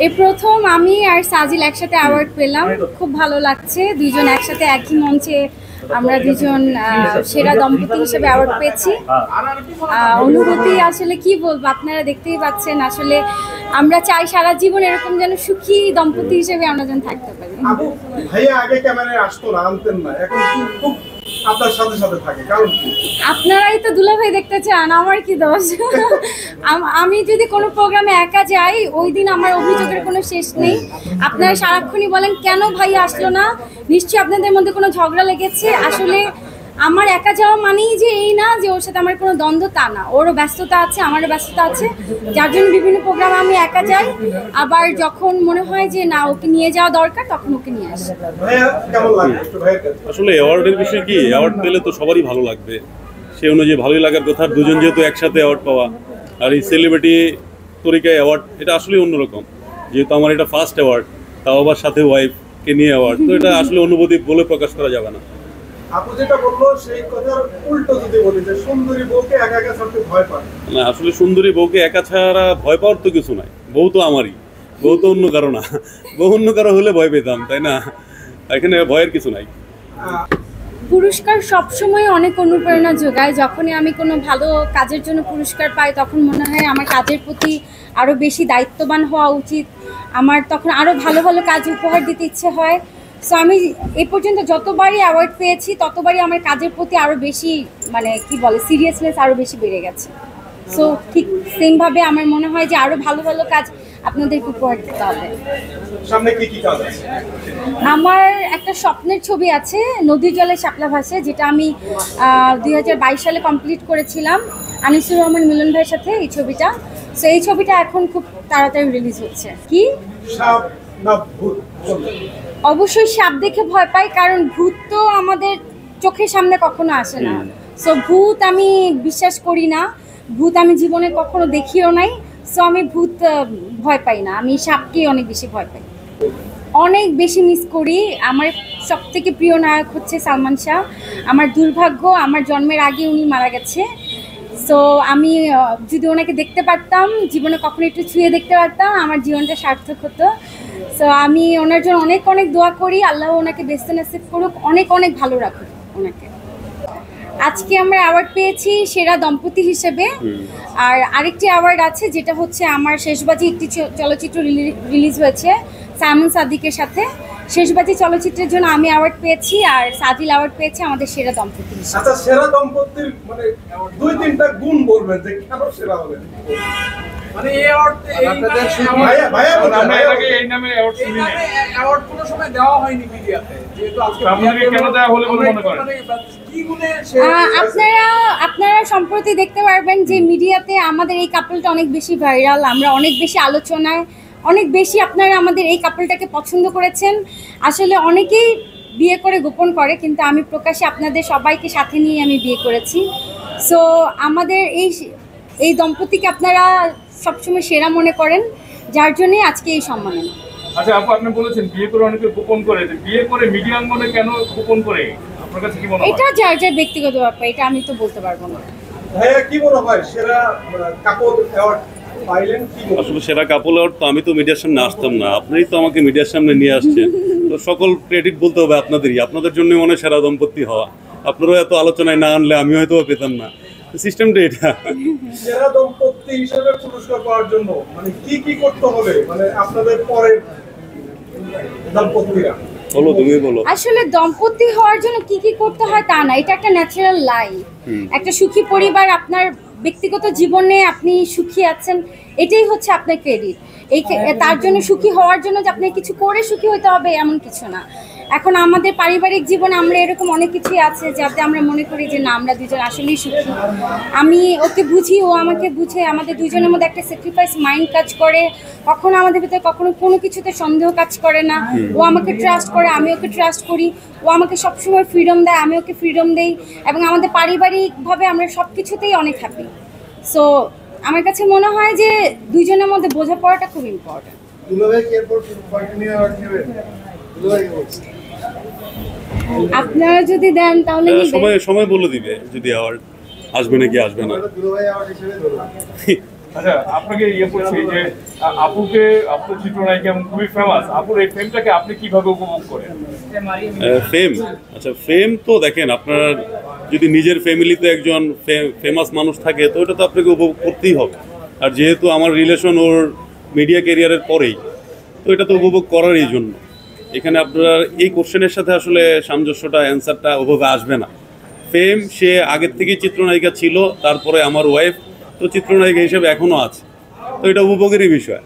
এই প্রথম আমি আর সাজিল একসাথে অ্যাওয়ার্ড পেলাম, খুব ভালো লাগছে। দুইজন একসাথে একই মঞ্চে আমরা দুজন সেরা দম্পতি হিসেবে অ্যাওয়ার্ড পেয়েছি। অনুভূতি আসলে কি বলবো, আপনারা দেখতেই পাচ্ছেন। আসলে আমরা চাই সারা জীবন এরকম যেন সুখী দম্পতি হিসেবে আমরা যেন থাকতে পারি। ভাইয়া আগে ক্যামেরায় আসতো না, আনতেন না, এখন খুব আপনার সাথে সাথে থাকে, কারণ কি? আপনারাই তো দুলাভাই দেখতে চান, আমার কি দোষ? আমি যদি কোনো প্রোগ্রামে একা যাই, ওই দিন আমার অভিযোগের কোনো শেষ নেই। আপনারা সারাক্ষণই বলেন কেন ভাই আসলো না, নিশ্চয়ই আপনাদের মধ্যে কোনো ঝগড়া লেগেছে। আসলে আমার একা যাওয়া মানেই যে এই না যে ওর সাথে আমার কোনো দ্বন্দ্ব, তা না। ওরও ব্যস্ততা আছে, আমারও ব্যস্ততা আছে, যার জন্য বিভিন্ন প্রোগ্রামে আমি একা যাই। আবার যখন মনে হয় যে না ওকে নিয়ে যাওয়া দরকার, তখন ওকে নিয়ে আসি। আসলে অ্যাওয়ার্ডের বিষয় কি, অ্যাওয়ার্ড পেলে তো সবারই ভালো লাগবে, সেই অনুযায়ী ভালোই লাগার কথা। দুজন যেহেতু একসাথে অ্যাওয়ার্ড পাওয়া, আর এই সেলিব্রিটি তরিকায় অ্যাওয়ার্ড, এটা আসলে অন্যরকম। যেহেতু আমার এটা ফার্স্ট অ্যাওয়ার্ড, তাও আবার সাথে ওয়াইফকে নিয়ে অ্যাওয়ার্ড, তো এটা আসলে অনুভূতি বলে প্রকাশ করা যাবে না। আপু যেটা বললো সেই কথার উল্টো যদি বলি যে সুন্দরী বউকে একা একা ছাড়তে ভয় পায় না, আসলে সুন্দরী বউকে একা ছাড়া ভয় পাওয়ার তো কিছু নাই। বউ তো আমারই, বউ তো অন্য কারো না। বউ অন্য কারো হলে ভয় পেতাম, তাই না? এখানে ভয়ের কিছু নাই। পুরস্কার সবসময় অনেক অনুপ্রেরণা যোগায়। যখনই আমি কোনো ভালো কাজের জন্য পুরস্কার পাই, তখন মনে হয় আমার কাজের প্রতি আরও বেশি দায়িত্ববান হওয়া উচিত। আমার তখন আরও ভালো ভালো কাজ উপহার দিতে ইচ্ছে হয়। সো আমি এ পর্যন্ত যতবারই অ্যাওয়ার্ড পেয়েছি, ততবারই আমার কাজের প্রতি আরও বেশি মানে কি বলে সিরিয়াসনেস আরও বেশি বেড়ে গেছে। সো ঠিক সেমভাবে আমার মনে হয় যে আরও ভালো ভালো কাজ আপনাদেরকে উপহার দিতে হবে। সামনে কি কি কাজ আছে? আমার একটা স্বপ্নের ছবি আছে, নদীর জলে শাপলা ভাসে, যেটা আমি 2022 সালে কমপ্লিট করেছিলাম আনিসুর রহমান মিলন ভাইয়ের সাথে, এই ছবিটা। সো এই ছবিটা এখন খুব তাড়াতাড়ি রিলিজ হচ্ছে। কি সাপ না ভূত? অবশ্যই সাপ দেখে ভয় পাই, কারণ ভূত তো আমাদের চোখের সামনে কখনো আসে না। সো ভূত আমি বিশ্বাস করি না, ভূত আমি জীবনে কখনো দেখিও নাই। সো আমি ভূত ভয় পাই না, আমি সাপকেই অনেক বেশি ভয় পাই। অনেক বেশি মিস করি। আমার সবথেকে প্রিয় নায়ক হচ্ছে সালমান শাহ। আমার দুর্ভাগ্য, আমার জন্মের আগে উনি মারা গেছে। সো আমি যদি ওনাকে দেখতে পারতাম, জীবনে কখনো একটু ছুঁয়ে দেখতে পারতাম, আমার জীবনটা সার্থক হতো। সো আমি ওনার জন্য অনেক অনেক দোয়া করি, আল্লাহ ওনাকে বেস্ত নসিব করুক, অনেক অনেক ভালো রাখুক ওনাকে। আজকে আমরা অ্যাওয়ার্ড পেয়েছি সেরা দম্পতি হিসেবে। আর আরেকটি অ্যাওয়ার্ড আছে, যেটা হচ্ছে আমার শেষবাজি একটি চলচ্চিত্র রিলিজ হয়েছে সাইমন সাদিকের সাথে। শেষবাজি চলচ্চিত্রের জন্য আমি অ্যাওয়ার্ড পেয়েছি, আর সাজিল অ্যাওয়ার্ড পেয়েছে আমাদের সেরা দম্পতি হিসেবে। আচ্ছা, সেরা দম্পতির মানে দুই তিনটা গুণ বলবেন যে কেন সেরা হলেন? মানে এই অ্যাওয়ার্ড ভাইয়া ভাইয়া আমরা এর আগে এই নামে অ্যাওয়ার্ড শুনি না, অ্যাওয়ার্ড কোনো সময় দেওয়া হয়নি মিডিয়াতে, যেহেতু আজকে আপনাদের কেন দেওয়া হলো বলে মনে করেন? আপনারা সম্প্রতি দেখতে পারবেন যে মিডিয়াতে আমাদের এই কাপলটা অনেক বেশি ভাইরাল, আমরা অনেক বেশি আলোচনায়, অনেক বেশি আপনারা আমাদের এই কাপলটাকে পছন্দ করেছেন। আসলে অনেকেই বিয়ে করে গোপন করে, কিন্তু আমি প্রকাশ্যে আপনাদের সবাইকে সাথে নিয়ে আমি বিয়ে করেছি। সো আমাদের এই দম্পতিকে আপনারা সবসময় সেরা মনে করেন, যার জন্যই আজকে এই সম্মাননা। আচ্ছা আপু, আপনি বলেছেন বিয়ে করে অনেকে গোপন করে, বিয়ে করে মিডিয়া অঙ্গনে কেন গোপন করে, আপনার কাছে কি মনে হয়? এটা যার যার ব্যক্তিগত ব্যাপার, এটা আমি তো বলতে পারবো না। ভাইয়া কি মনে হয় সেরা কাপল অ্যাওয়ার্ড পাইলেন কি? আসলে সেরা কাপল অ্যাওয়ার্ড তো আমি তো মিডিয়ার সামনে আসতাম না, আপনিই তো আমাকে মিডিয়ার সামনে নিয়ে আসছেন। তো সকল ক্রেডিট বলতে হবে আপনাদেরই, আপনাদের জন্যই মনে সেরা দম্পতি হওয়া। আপনারাও এত আলোচনায় না আনলে আমি হয়তো পেতাম না, সিস্টেমটা এটা। সেরা দম্পতি হিসেবে পুরস্কার পাওয়ার জন্য মানে কি কি করতে হবে, মানে আপনাদের পরের দম্পতিরা? বলো, তুমি বলো। আসলে দম্পতি হওয়ার জন্য কি কি করতে হয় তা না, এটা একটা ন্যাচারাল লাইফ। একটা সুখী পরিবার, আপনার ব্যক্তিগত জীবনে আপনি সুখী আছেন, এটাই হচ্ছে আপনার ক্রেডিট। তার জন্য সুখী হওয়ার জন্য যে আপনি কিছু করে সুখী হতে হবে এমন কিছু না। এখন আমাদের পারিবারিক জীবনে আমরা এরকম অনেক কিছুই আছে যাতে আমরা মনে করি যে না, আমরা দুজন আসলেই সুখী। আমি ওকে বুঝি, ও আমাকে বুঝে, আমাদের দুজনের মধ্যে একটা স্যাক্রিফাইস মাইন্ড কাজ করে। কখনো আমাদের ভিতরে কখনো কোনো কিছুতে সন্দেহ কাজ করে না। ও আমাকে ট্রাস্ট করে, আমি ওকে ট্রাস্ট করি। ও আমাকে সবসময় ফ্রিডম দেয়, আমি ওকে ফ্রিডম দেই, এবং আমাদের পারিবারিকভাবে আমরা সব কিছুতেই অনেক হ্যাপি। সো আমার কাছে মনে হয় যে দুইজনের মধ্যে বোঝাপড়াটা খুব ইম্পর্টেন্ট। আপনারা যদি দেন তাহলে সময় বলে দিবে যদি অ্যাওয়ার্ড আসবে নাকি আসবে না। আচ্ছা, আপনাকে ইয়ে করছি যে আপুকে, আপনার চিত্রনায়িকা এবং খুবই ফেমাস, আপুর এই ফেমটাকে আপনি কিভাবে উপভোগ করেন? ফেম, আচ্ছা ফেম তো দেখেন, আপনার যদি নিজের ফ্যামিলিতে একজন ফেমাস মানুষ থাকে তো ওটা তো আপনাকে উপভোগ করতেই হবে। আর যেহেতু আমার রিলেশন ওর মিডিয়া ক্যারিয়ারের পরেই, তো এটা তো উপভোগ করারই জন্য। এখানে আপনার এই কোশ্চেনের সাথে আসলে সামঞ্জস্যটা, অ্যান্সারটা ওভাবে আসবে না। ফেম, সে আগের থেকেই চিত্রনায়িকা ছিল, তারপরে আমার ওয়াইফ তো চিত্রনায়িকা হিসেবে এখনও আছে, তো এটা উপভোগেরই বিষয়।